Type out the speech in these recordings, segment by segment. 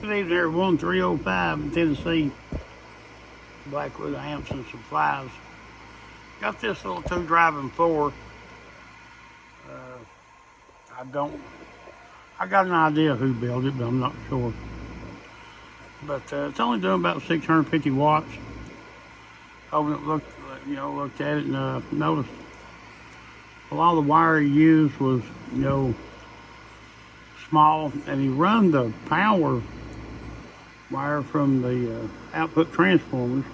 Good evening, everyone. 305 in Tennessee. Blackwood amps and supplies. Got this little 2 driving 4. I got an idea who built it, but I'm not sure. But it's only doing about 650 watts. Opened it, looked at it, and noticed a lot of the wire he used was, small, and he run the power wire from the output transformers.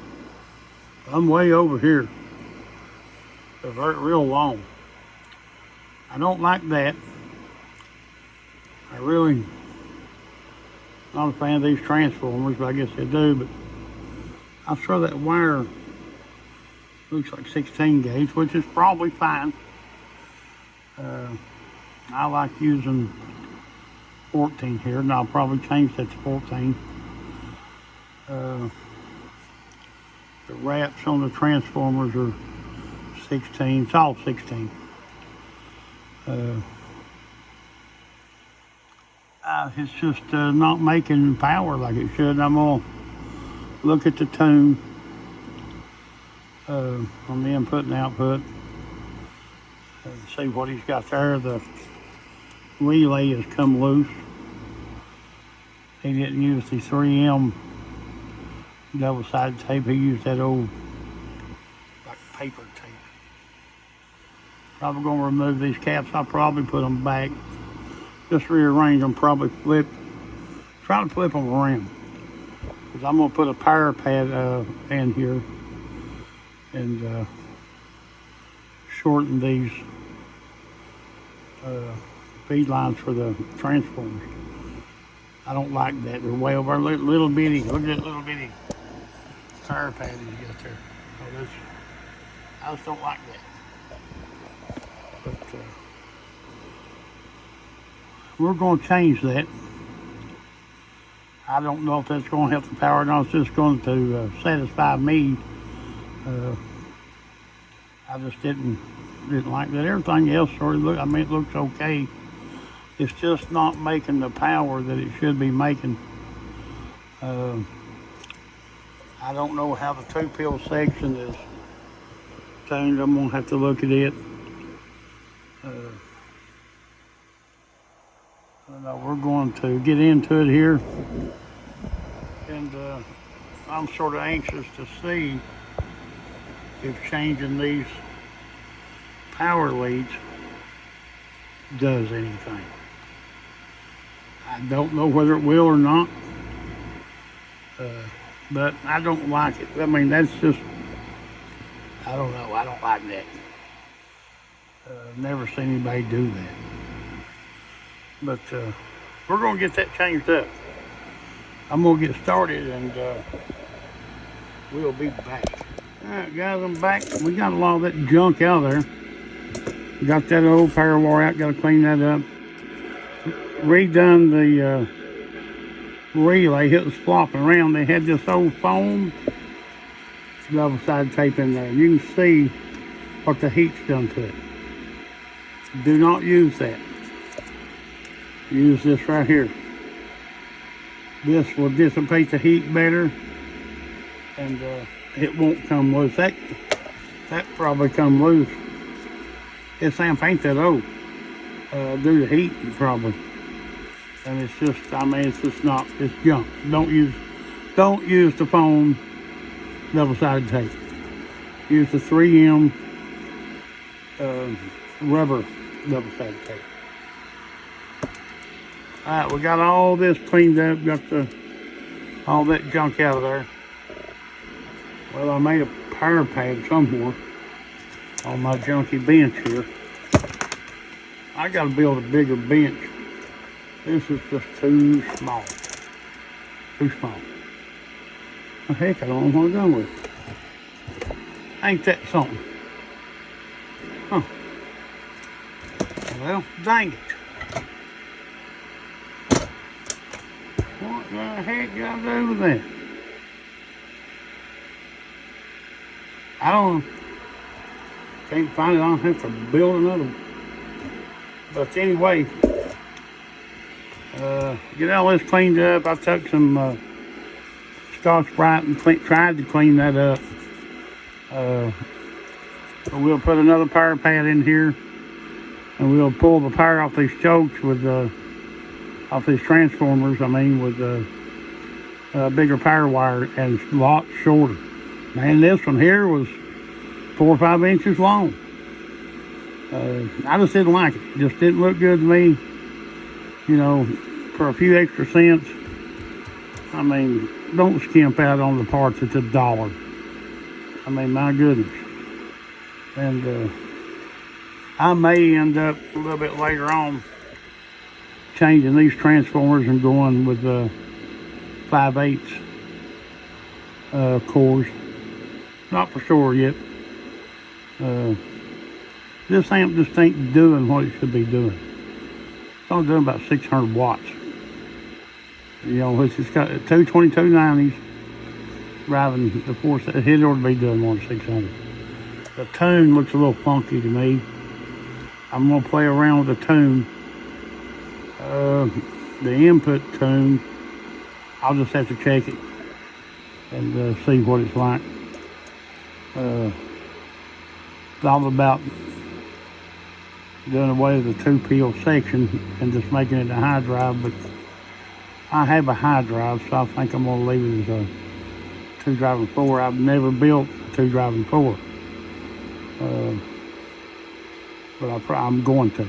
I'm way over here. They're real long. I don't like that. I really not a fan of these transformers, but I guess they do. But I'm sure that wire looks like 16 gauge, which is probably fine. I like using 14 here, and I'll probably change that to 14. The wraps on the transformers are 16. It's all 16. It's just not making power like it should. I'm gonna look at the tune on the input and output and see what he's got there. The relay has come loose. He didn't use the 3M double-sided tape. He used that old like paper tape. Probably gonna remove these caps. I'll probably put them back. Just rearrange them. Probably try to flip them around. Because I'm gonna put a power pad in here and shorten these feed lines for the transformers. I don't like that. They're way over. Little bitty. Look at that little bitty power pad he's got there. Oh, I just don't like that. But we're going to change that. I don't know if that's going to help the power or not. It's just going to satisfy me. I just didn't like that. Everything else sort of it looks okay. It's just not making the power that it should be making. I don't know how the 2-pill section is tuned. I'm gonna have to look at it. We're going to get into it here, and I'm sort of anxious to see if changing these power leads does anything. I don't know whether it will or not, but I don't like it. I mean, that's just, I don't know. I don't like that. Never seen anybody do that. But we're going to get that changed up. I'm going to get started, and we'll be back. All right, guys, I'm back. We got a lot of that junk out of there. Got that old power wire out. Got to clean that up. Redone the relay. It was flopping around. They had this old foam double-sided tape in there. You can see what the heat's done to it. Do not use that. Use this right here. This will dissipate the heat better, and it won't come loose. That probably come loose. This amp ain't that old. Due to heat, probably. And it's just, it's just not. It's junk. Don't use the foam double-sided tape. Use the 3M rubber double-sided tape. Alright, we got all this cleaned up, got all that junk out of there. Well, I made a power pad somewhere on my junky bench here. I gotta build a bigger bench. This is just too small. Too small. Oh, heck, I don't know what I'm done with. Ain't that something? Huh. Well, dang it. What the heck did I do with that? I don't know. Can't find it. I'll have to build another one. But anyway, Get all this cleaned up. I took some Scotch-Brite and tried to clean that up. We'll put another power pad in here, and we'll pull the power off these chokes with off these transformers. I mean, with bigger power wire, and it's a lot shorter. Man, this one here was 4 or 5 inches long. I just didn't like it. It just didn't look good to me. You know, for a few extra cents. I mean, don't skimp out on the parts. It's $1. I mean, my goodness. And I may end up a little bit later on changing these transformers and going with 5/8 cores. Not for sure yet. This amp just ain't doing what it should be doing. It's only doing about 600 watts. You know, it's got 22290s driving the force. It ought to be doing more than 600. The tune looks a little funky to me. I'm going to play around with the tune. The input tune, I'll just have to check it and see what it's like. It's all about doing away with the 2-peel section and just making it a high drive, but I have a high drive, so I think I'm going to leave it as a 2-drive and 4. I've never built a 2-drive and 4, but I'm going to.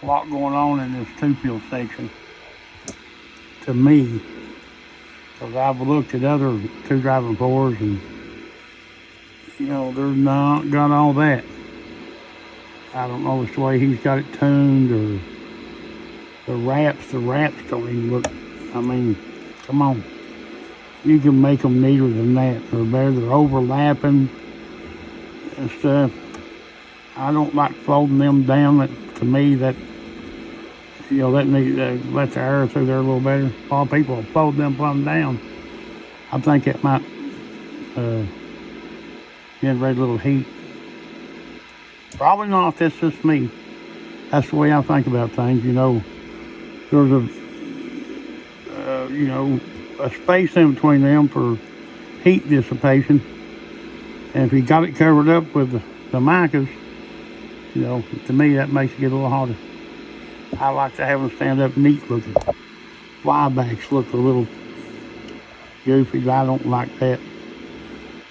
A lot going on in this 2-peel section to me, because I've looked at other 2-drive and 4s, and you know, they're not got all that. I don't know if it's the way he's got it tuned, or the wraps don't even look, I mean, come on. You can make them neater than that. They're overlapping and stuff. I don't like folding them down. To me, that, you know, that needs to let the air through there a little better. A lot of people will fold them plumb down. I think it might generate a little heat. Probably not. That's just me. That's the way I think about things. You know, there's a space in between them for heat dissipation, and if you got it covered up with the micas, you know, to me that makes it get a little hotter. I like to have them stand up neat looking. Flybacks look a little goofy, but I don't like that.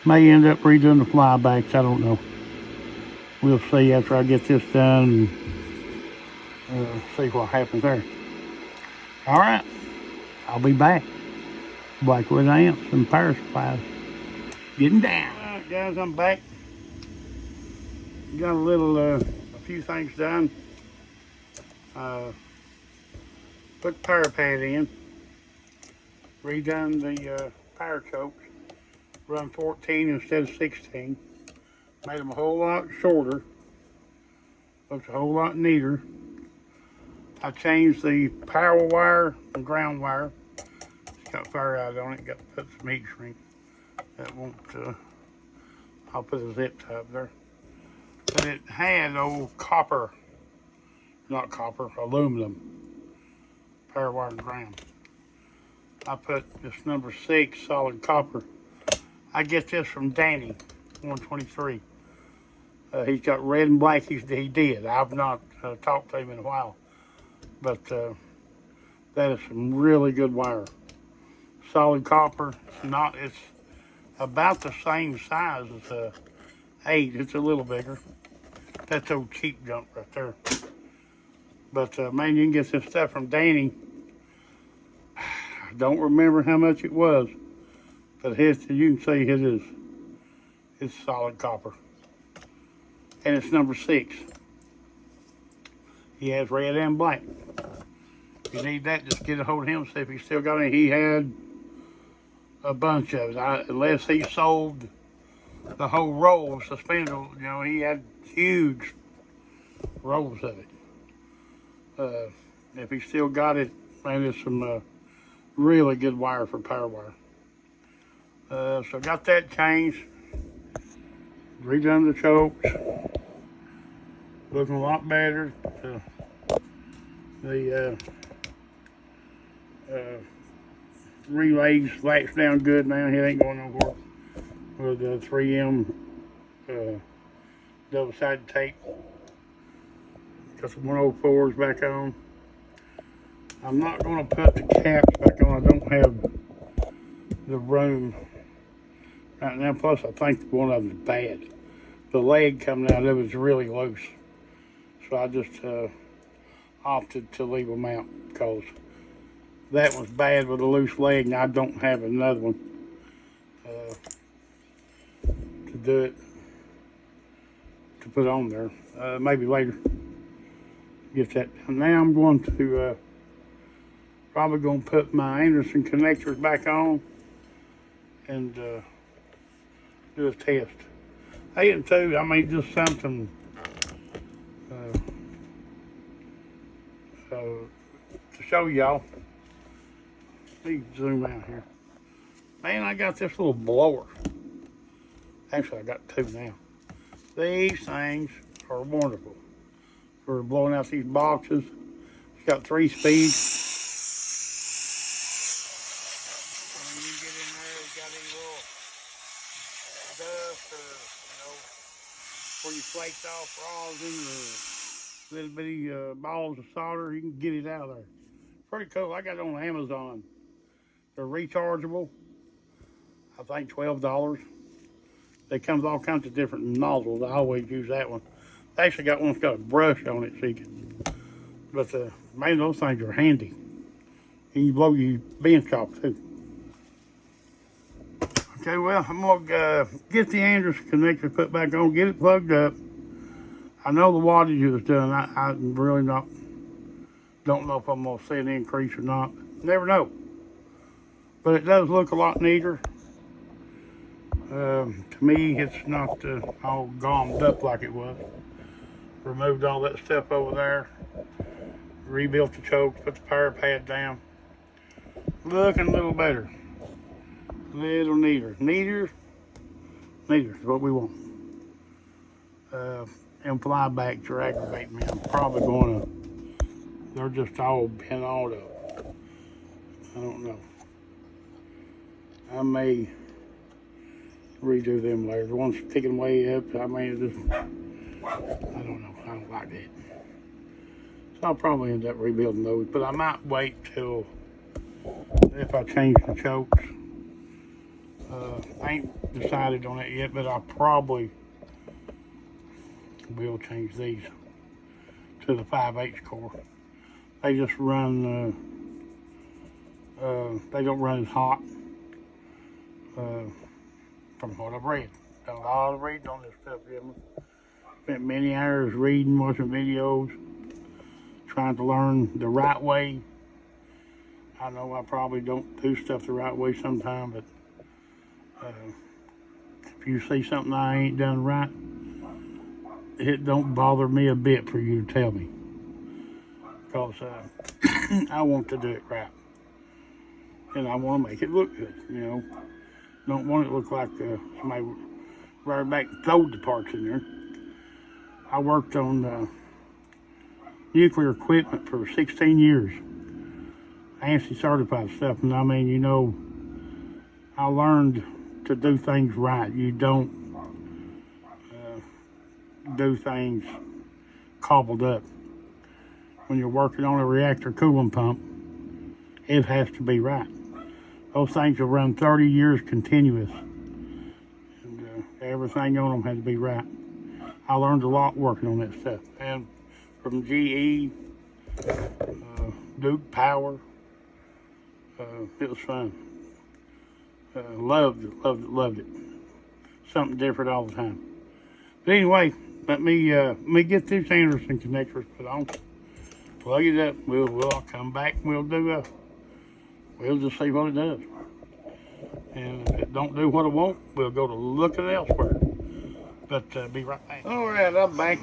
May end up redoing the flybacks, I don't know. We'll see after I get this done and see what happens there. All right, I'll be back. Blackwood amps and power supplies. Getting down. All right, guys, I'm back. Got a few things done. Put the power pad in. Redone the power chokes. Run 14 instead of 16. Made them a whole lot shorter. Looks a whole lot neater. I changed the power wire and ground wire. It's got fire out on it. Got to put some heat shrink. That won't, I'll put a zip tie up there. But it had old copper, not copper, aluminum power wire and ground. I put this number 6 solid copper. I get this from Danny, 123. He's got red and black. He did. I've not talked to him in a while, but that is some really good wire. Solid copper. It's about the same size as a 8. It's a little bigger. That's old cheap junk right there. But man, you can get this stuff from Danny. I don't remember how much it was, but you can see it's solid copper. And it's number 6. He has red and black. If you need that, just get a hold of him, see if he's still got it. He had a bunch of it. Unless he sold the whole roll of suspenders, you know, he had huge rolls of it. If he still got it, man, it's some really good wire for power wire. So got that changed. Redone the chokes. Looking a lot better. The relays latch down good now. He ain't going nowhere with the 3M double-sided tape. Got some 104s back on. I'm not going to put the caps back on. I don't have the room right now. Plus, I think one of them is bad. The leg coming out of it is really loose. So I just opted to leave them out because that was bad with a loose leg, and I don't have another one to do it, to put on there. Maybe later. Get that done. Now I'm going to probably going to put my Anderson connectors back on and do a test. 8 and 2, I mean, just something to show y'all. Let me zoom out here. Man, I got this little blower. Actually, I got 2 now. These things are wonderful for blowing out these boxes. It's got 3 speeds. When you get in there, it's got these little dust or, where you flaked off rosin or little bitty balls of solder, you can get it out of there. Pretty cool. I got it on Amazon. They're rechargeable. I think $12. They come with all kinds of different nozzles. I always use that one. They actually got one that's got a brush on it, so you can. But man, those things are handy. And you blow your bench off too. Okay, well, I'm gonna get the Anderson connector put back on, get it plugged up. I know the wattage is done. I really don't know if I'm gonna see an increase or not. Never know. But it does look a lot neater. To me, it's not all gummed up like it was. Removed all that stuff over there. Rebuilt the choke, put the power pad down. Looking a little better. A little neater. Neater is what we want. And flybacks are aggravating me. I'm probably going to, they're just all bent all up. I don't know. I may redo them later. The one's sticking way up. I mean, just, I don't know. I don't like that. So I'll probably end up rebuilding those, but I might wait till if I change the chokes. I ain't decided on it yet, but I probably will change these to the 5/8 core. They just run, they don't run as hot from what I've read. Done a lot of reading on this stuff, spent many hours reading, watching videos, trying to learn the right way. I know I probably don't do stuff the right way sometimes, but if you see something I ain't done right, it don't bother me a bit for you to tell me, because I want to do it right, and I want to make it look good. Don't want it to look like somebody right back and throwed the parts in there. I worked on nuclear equipment for 16 years. ANSI certified stuff, and I mean, I learned to do things right. You don't do things cobbled up. When you're working on a reactor coolant pump, it has to be right. Those things will run 30 years continuous, and everything on them has to be right. I learned a lot working on that stuff, and from GE, Duke Power, it was fun. Loved it. Something different all the time. But anyway, let me get these Anderson connectors put on. Plug it up. We'll come back and we'll just see what it does. And if it don't do what I want, we'll go to looking elsewhere. But be right back. All right, I'm back.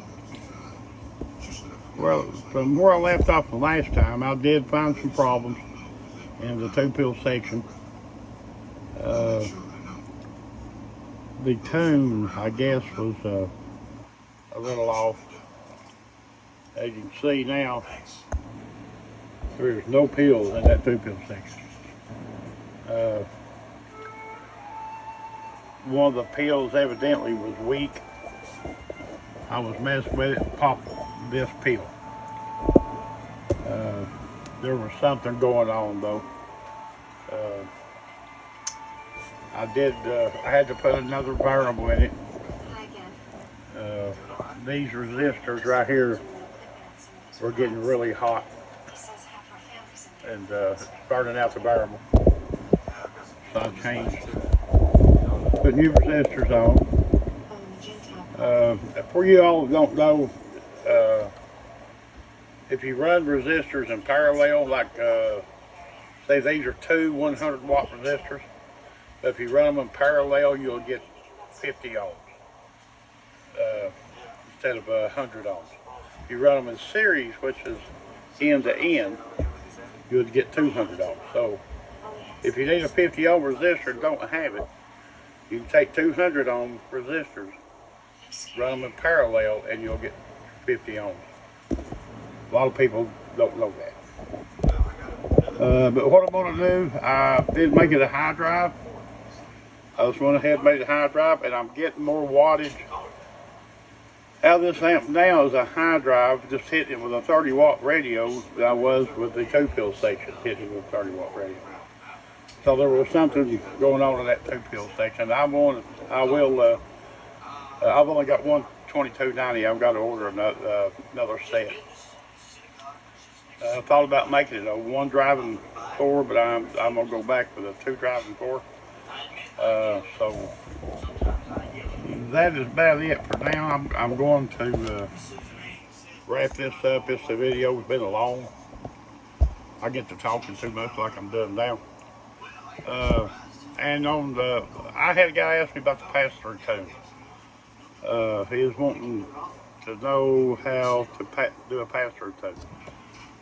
Well, from where I left off the last time, I did find some problems in the 2-pill section. The tune, I guess, was a little off. As you can see now, there's no pills in that 2-pill section. One of the pills evidently was weak. I was messing with it and popped this pill. There was something going on though. I had to put another variable in it. These resistors right here were getting really hot and burning out the variable. So I changed, put new resistors on. For you all who don't know, if you run resistors in parallel, like say these are two 100-watt resistors, but if you run them in parallel, you'll get 50 ohms instead of 100 ohms. If you run them in series, which is end to end, you'll get 200 ohms. So if you need a 50 ohm resistor and don't have it, you can take 200 ohm resistors, run them in parallel, and you'll get 50 ohms. A lot of people don't know that. But what I'm going to do, I did make it a high drive. I just went ahead and made it a high drive, and I'm getting more wattage out of this amp now is a high drive, just hitting it with a 30-watt radio that I was with the 2-pill section, hitting it with a 30-watt radio. So there was something going on in that 2-pill section. I've only got one 2290. I've got to order another set. I thought about making it a 1 driving core, but I'm gonna go back with a 2 driving core. So that is about it for now. I'm going to wrap this up. This video has been long. I get to talking too much like I'm doing now. And I had a guy ask me about the pass-through tune. He was wanting to know how to do a pass-through tune.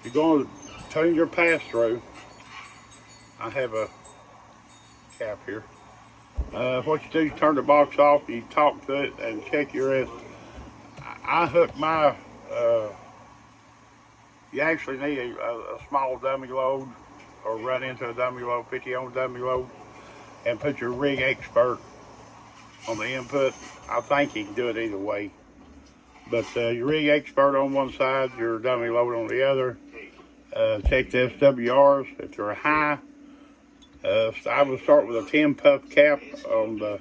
If you're going to tune your pass-through, I have a cap here. What you do, you turn the box off, you talk to it and check your S. I hook my, you actually need a small dummy load or run into a dummy load, 50 ohm dummy load, and put your rig expert on the input. I think you can do it either way. But your rig expert on one side, your dummy load on the other. Check the SWRs if they're high. I would start with a 10 puff cap on the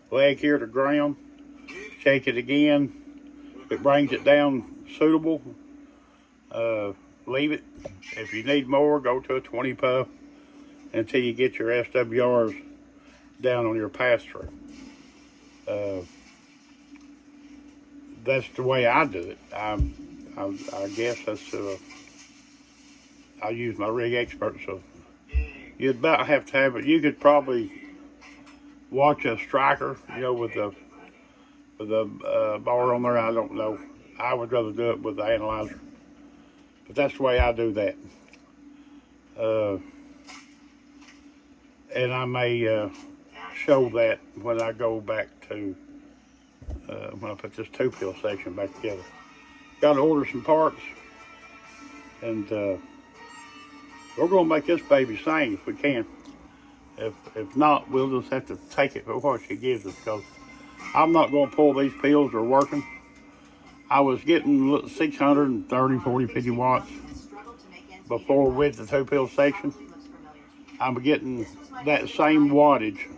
leg here to ground. Check it again. If it brings it down suitable, leave it. If you need more, go to a 20 puff until you get your SWRs down on your pass-through. That's the way I do it. I guess that's, I use my rig expert, so you'd about have to have it. You could probably watch a striker, you know, with the bar on there. I don't know. I would rather do it with the analyzer, but that's the way I do that. And I may show that when I go back to when I put this 2-pill section back together. Got to order some parts, and we're going to make this baby sing if we can. If not, we'll just have to take it for what she gives us, because I'm not going to pull these pills that are working. I was getting 630, 40, 50 watts before with the 2-pill section. I'm getting that same wattage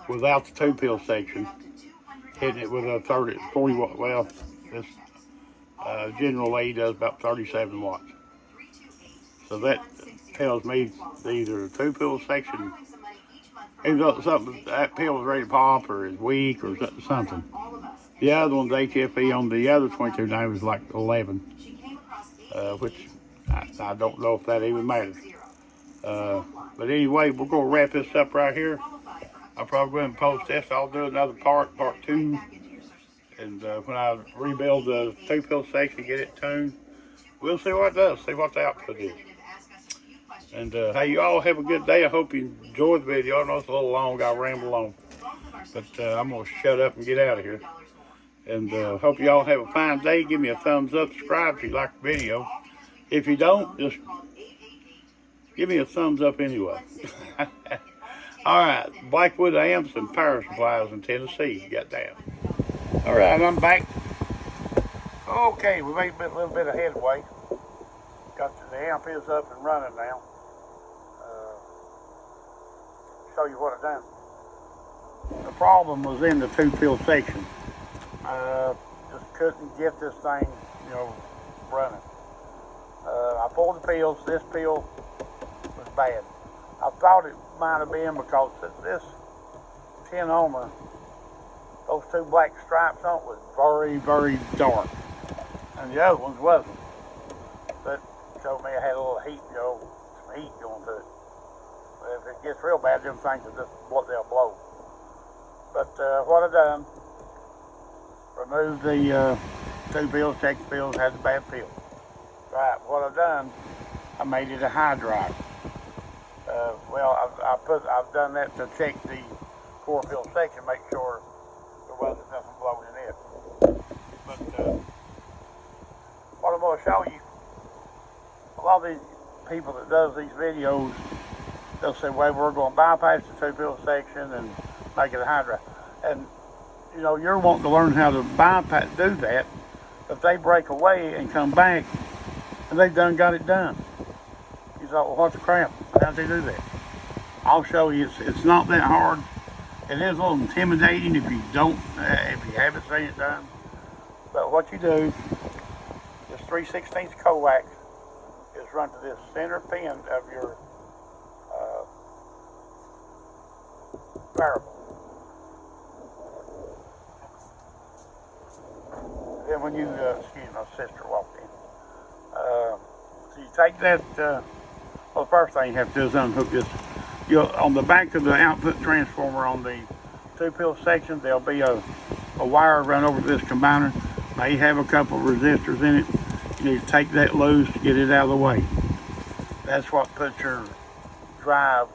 without the 2-pill section, hitting it with a 30, 40 watt. Well, this General Lee does about 37 watts. So that tells me either the 2-pill section, something, that pill is ready to pop or is weak or something. The other one's HFE on the other 2290 was like 11, which I don't know if that even matters. But anyway, we're going to wrap this up right here. I'll probably go ahead and post this. I'll do another part 2. And when I rebuild the 2-pill section, get it tuned, we'll see what it does, see what the output is. And hey, you all have a good day. I hope you enjoyed the video. I know it's a little long, I ramble on. But I'm going to shut up and get out of here. And hope y'all have a fine day. Give me a thumbs up, subscribe if you like the video. If you don't, just give me a thumbs up anyway. All right, Blackwood Amps and Power Supplies in Tennessee. Goddamn. All right, I'm back. Okay, we made a little bit of headway. The amp is up and running now. Show you what I done. The problem was in the 2-pill section. Just couldn't get this thing, running. I pulled the pills. This pill was bad. I thought it might have been because this 10 ohmer, those 2 black stripes on it was very, very dark, and the other ones wasn't. But it showed me I had a little heat, some heat going to it. But if it gets real bad, them things will they'll blow. But what I done, removed the 2 pills, checked the pills, had the bad pills. Right, what I done, I made it a high drive. I've done that to check the 4-pill section, make sure there wasn't nothing blowing in it. But what I'm going to show you, a lot of these people that does these videos, they'll say, well, we're going to bypass the 2-pill section and make it a high drive. And you're wanting to learn how to do that. If they break away and come back, and they've got it done. You thought, well, what the crap? How'd they do that? I'll show you. It's not that hard. It is a little intimidating if you haven't seen it done. But what you do, this 3/16 coax is run to this center pin of your variable. Then when you, my sister walked in. So you take that, well, the first thing you have to do is unhook this. On the back of the output transformer on the 2-pill section, there'll be a wire run over this combiner. May have a couple of resistors in it. You need to take that loose to get it out of the way. That's what puts your drive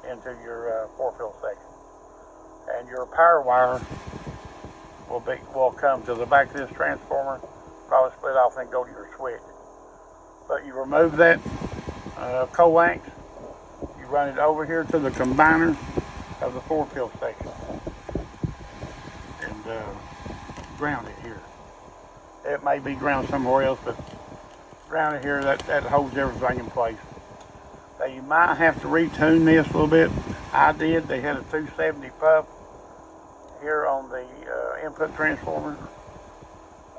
into your 4-pill section. And your power wire will come to the back of this transformer, probably split off and go to your switch. But you remove that coax, you run it over here to the combiner of the 4-pill section and ground it here. It may be ground somewhere else, but ground it here, that holds everything in place. Now you might have to retune this a little bit. I did. They had a 270 pup here on the input transformer.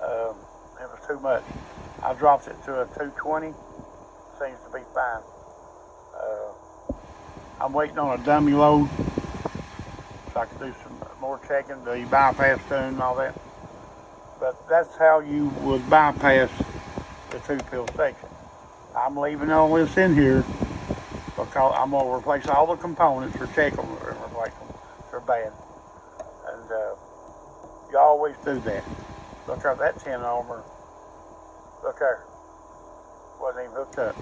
It was too much. I dropped it to a 220. Seems to be fine. I'm waiting on a dummy load so I can do some more checking, the bypass tune and all that. But that's how you would bypass the 2-pill section. I'm leaving all this in here because I'm going to replace all the components or check them or replace them. They're bad. And you always do that. Look at that 10 ohmer. Look there. Wasn't even hooked up.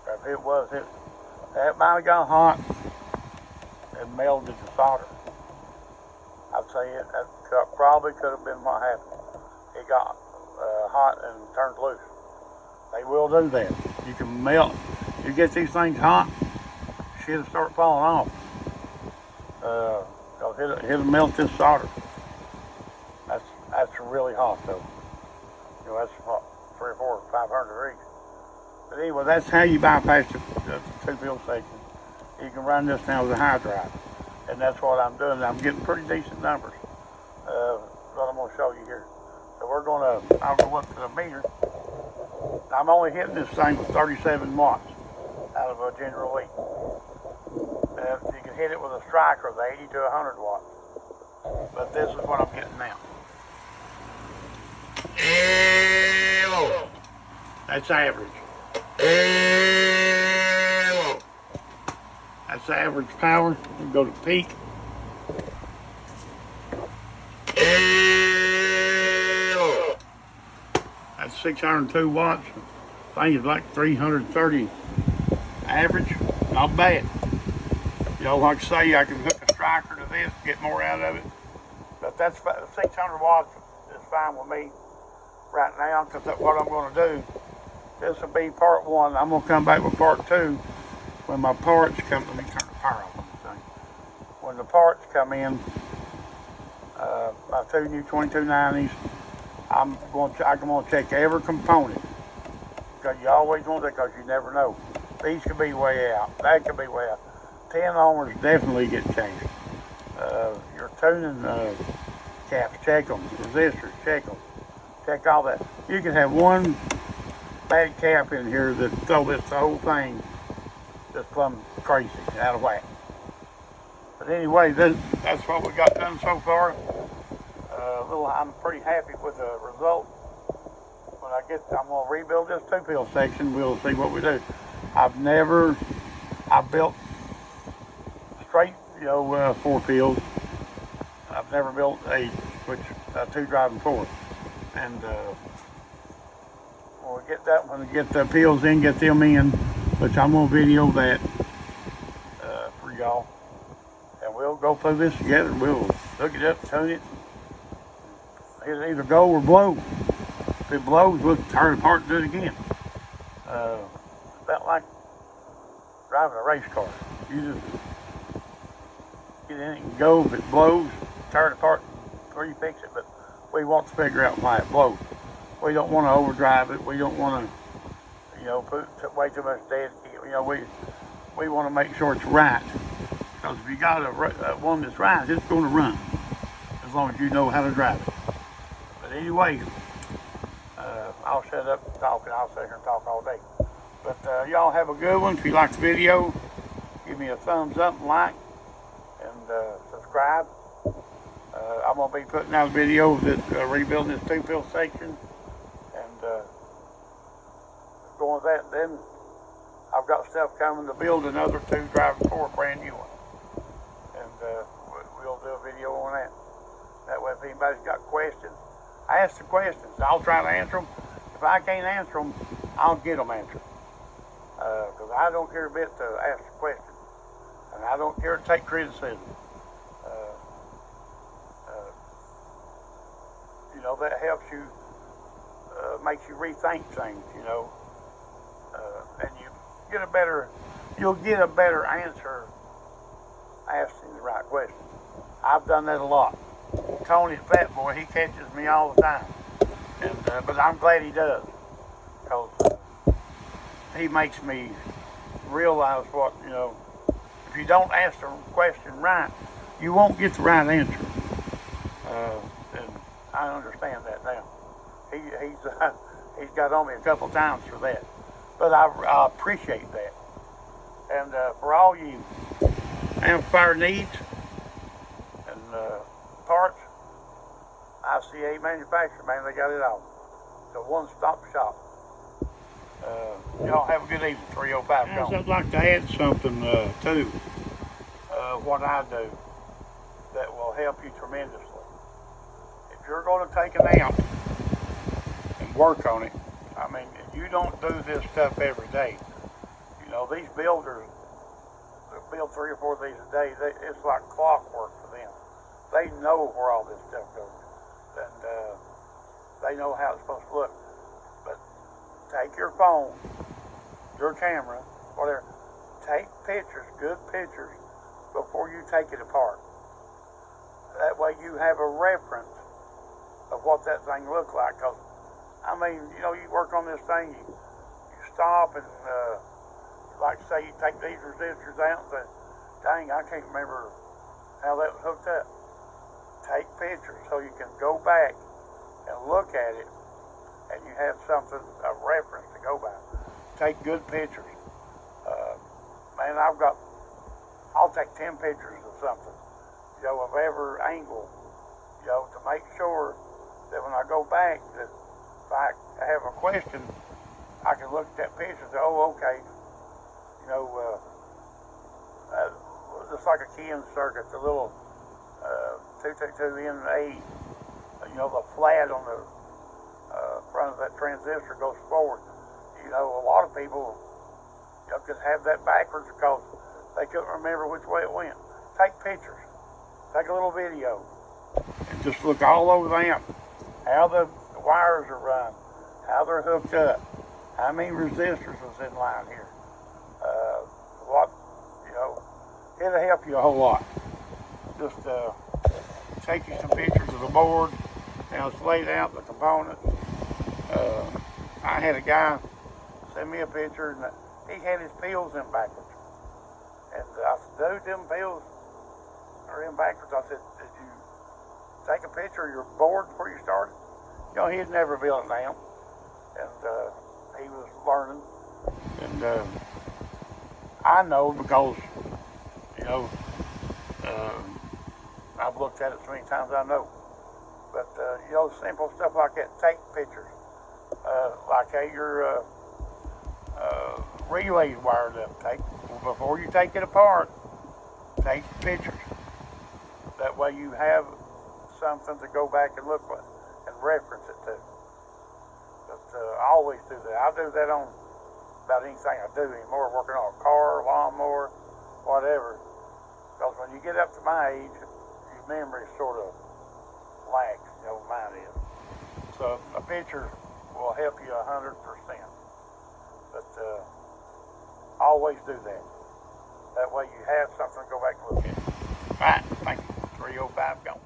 If it was, that might have got hot and melted the solder. I'd say that probably could have been what happened. It got hot and turned loose. They will do that. You can melt. You get these things hot, shit'll start falling off. Cause it'll melt this solder. That's really hot though. That's what, 300 or 400 or 500 degrees. But anyway, that's how you bypass the 2-pill section. You can run this now with a high drive. And that's what I'm doing. I'm getting pretty decent numbers. What I'm going to show you here. So I'll go up to the meter. I'm only hitting this thing with 37 watts out of a general lead. You can hit it with a striker, the 80 to 100 watts. But this is what I'm getting now. That's average. That's average power. We go to peak. That's 602 watts. I think it's like 330 average. Not bad. Like I say, I can hook a striker to this, get more out of it. But But that's 600 watts is fine with me right now, because that's what I'm going to do. This will be part one. I'm going to come back with part two when my parts come. Let me turn the power off on this thing. When the parts come in, my two new 2290s, I'm going to check every component, because you always want that, because you never know. These could be way out. That could be way out. 10 ohmers definitely get changed. Your tuning caps, check them. Resistors, check them. Check all that. You can have one bad cap in here that throw this whole thing just plumb crazy, out of whack. But anyway, that's what we got done so far. I'm pretty happy with the result. When I'm gonna rebuild this two-pill section. We'll see what we do. I've built straight, 4 pills. I've never built a 2 driving 4. And when we get the pills in, get them in, which I'm gonna video that for y'all. And we'll go through this together. We'll hook it up, tune it. It'll either go or blow. If it blows, we'll tear it apart and do it again. It's about like driving a race car. You just get in it and go. If it blows, tear it apart, refix it. But we want to figure out why it blows. We don't want to overdrive it. We don't want to, put way too much dead heat. We want to make sure it's right. Because if you got one that's right, it's going to run. As long as you know how to drive it. But anyway, I'll shut up talking. I'll sit here and talk all day. But y'all have a good one. If you like the video, give me a thumbs up and like. And subscribe. I'm going to be putting out a video that rebuilding this two-pill section. And going with that, then I've got stuff coming to build another 2 driving 4, brand new one. And we'll do a video on that. That way, if anybody's got questions, ask the questions. I'll try to answer them. If I can't answer them, I'll get them answered. Because I don't care a bit to ask a question. And I don't care to take criticism. That helps you, makes you rethink things, and you'll get a better answer asking the right question. I've done that a lot. Tony, the fat boy, he catches me all the time. And but I'm glad he does, because he makes me realize what, if you don't ask the question right, you won't get the right answer. And I understand that now. He's got on me a couple times for that. But I appreciate that. And for all you amplifier needs and parts, ICA manufacturer, man, they got it all. It's a one-stop shop. Y'all have a good evening. 305 gone. I'd like to add something to what I do that will help you tremendously. If you're going to take an amp and work on it, you don't do this stuff every day. These builders build 3 or 4 of these a day. It's like clockwork for them. They know where all this stuff goes, and they know how it's supposed to look. But take your phone, your camera, whatever, take pictures, good pictures, before you take it apart. That way you have a reference of what that thing looks like. Because, you work on this thing, you stop and, like say you take these resistors out and say, dang, I can't remember how that was hooked up. Take pictures so you can go back and look at it, and you have something, a reference to go by. Take good pictures. Man, I'll take 10 pictures of something, of every angle, to make sure that when I go back, that if I have a question, I can look at that picture and say, oh, okay, just like a keying circuit, the little 222NA, the flat on the front of that transistor goes forward. A lot of people could have that backwards because they couldn't remember which way it went. Take pictures. Take a little video. And just look all over the amp, how the wires are run, how they're hooked up, how many resistors was in line here. What, you know, it'll help you a whole lot. Just take you some pictures of the board, how it's laid out, the components. I had a guy send me a picture, and he had his pills in backwards. And I said, dude, them pills are in backwards. I said, did you take a picture of your board before you started? You know, he had never built an amp, and he was learning. And I know because, you know, I've looked at it so many times, I know. But, you know, simple stuff like that, take pictures. Like how your relay wired up. Before you take it apart, take pictures. That way you have something to go back and look at and reference it to. But I always do that. I do that on about anything I do anymore, working on a car, lawnmower, whatever. Because when you get up to my age, your memory sort of lags, you know, mine is. So a picture will help you 100%. But always do that. That way you have something to go back and look at. All right, thank you. 305 gone.